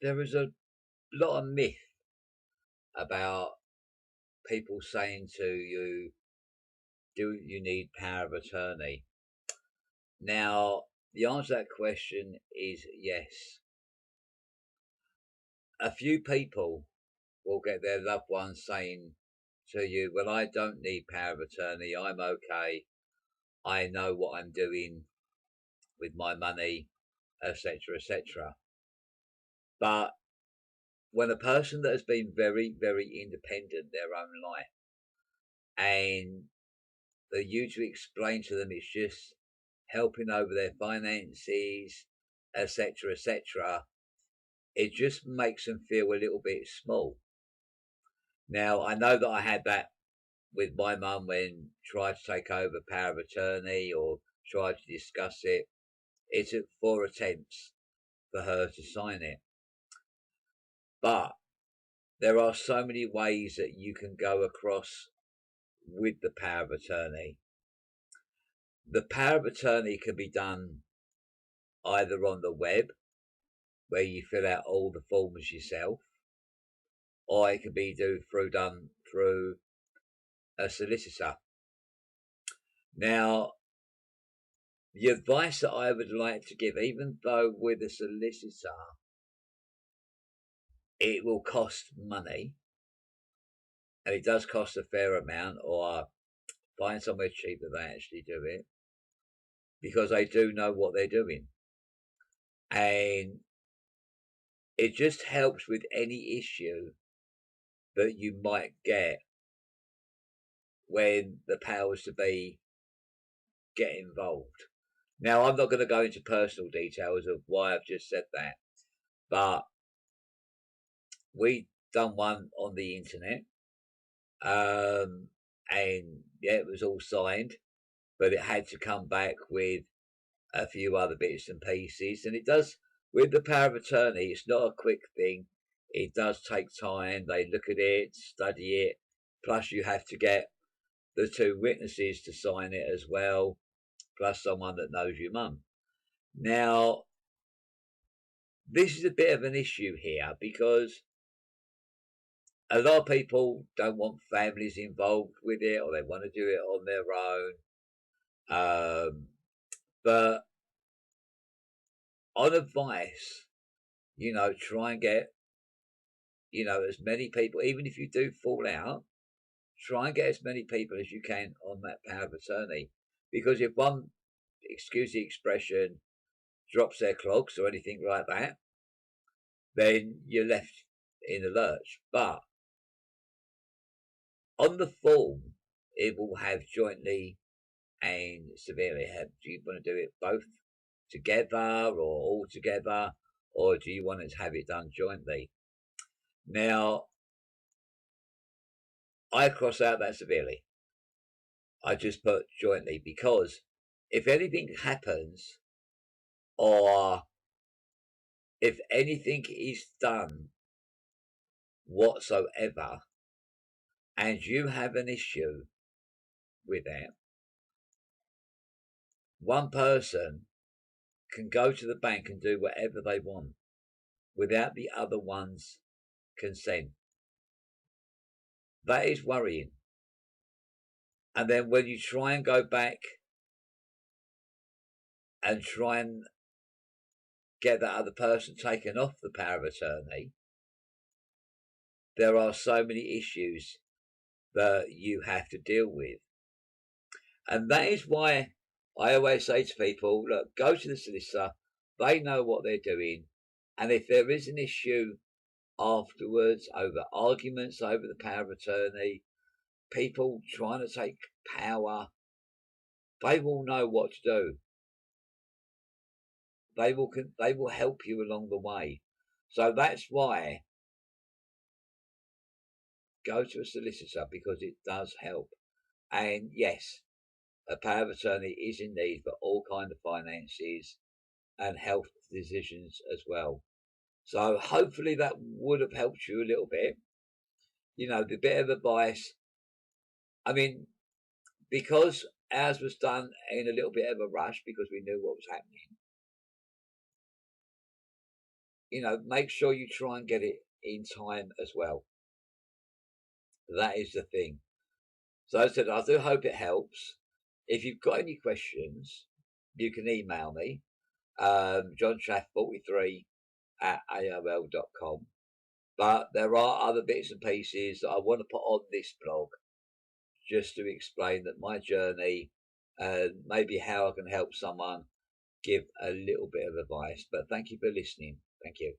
there is a lot of myth about people saying to you, do you need power of attorney? Now, the answer to that question is yes. A few people will get their loved ones saying to you, well, I don't need power of attorney. I'm okay. I know what I'm doing with my money, etc., etc. But when a person that has been very, very independent their own life, and for you to explain to them it's just helping over their finances, etc., etc., it just makes them feel a little bit small. Now, I know that I had that with my mum when tried to take over power of attorney or tried to discuss it. It took 4 attempts for her to sign it. But there are so many ways that you can go across with the power of attorney. The power of attorney can be done either on the web, where you fill out all the forms yourself, or it can be done through a solicitor. Now, the advice that I would like to give, even though with a solicitor it will cost money, and it does cost a fair amount, or find somewhere cheap that they actually do it, because they do know what they're doing. And it just helps with any issue that you might get when the powers to be get involved. Now, I'm not going to go into personal details of why I've just said that, but we done one on the internet, and yeah, it was all signed, but it had to come back with a few other bits and pieces, and it does, with the power of attorney, it's not a quick thing. It does take time. They look at it, study it, plus you have to get the 2 witnesses to sign it as well, plus someone that knows your mum. Now, this is a bit of an issue here because a lot of people don't want families involved with it, or they want to do it on their own. But on advice, try and get, as many people, even if you do fall out, try and get as many people as you can on that power of attorney. Because if one, excuse the expression, drops their clogs or anything like that, then you're left in the lurch. But on the form, it will have jointly and severely. Do you want to do it both together or all together, or do you want to have it done jointly? Now, I cross out that severely. I just put jointly, because if anything happens, or if anything is done whatsoever, and you have an issue with that, one person can go to the bank and do whatever they want without the other one's consent. That is worrying. And then when you try and go back and try and get that other person taken off the power of attorney, there are so many issues that you have to deal with. And that is why I always say to people, look, go to the solicitor. They know what they're doing. And if there is an issue afterwards over arguments over the power of attorney, people trying to take power, they will know what to do. They will help you along the way. So that's why go to a solicitor, because it does help. And yes, a power of attorney is in need for all kind of finances and health decisions as well. So hopefully that would have helped you a little bit. The bit of advice. I mean, because ours was done in a little bit of a rush because we knew what was happening. make sure you try and get it in time as well. That is the thing. So as I said, I do hope it helps. If you've got any questions, you can email me, johnchaff43 at aol.com. But there are other bits and pieces that I want to put on this blog just to explain that my journey and maybe how I can help someone, give a little bit of advice. But thank you for listening. Thank you.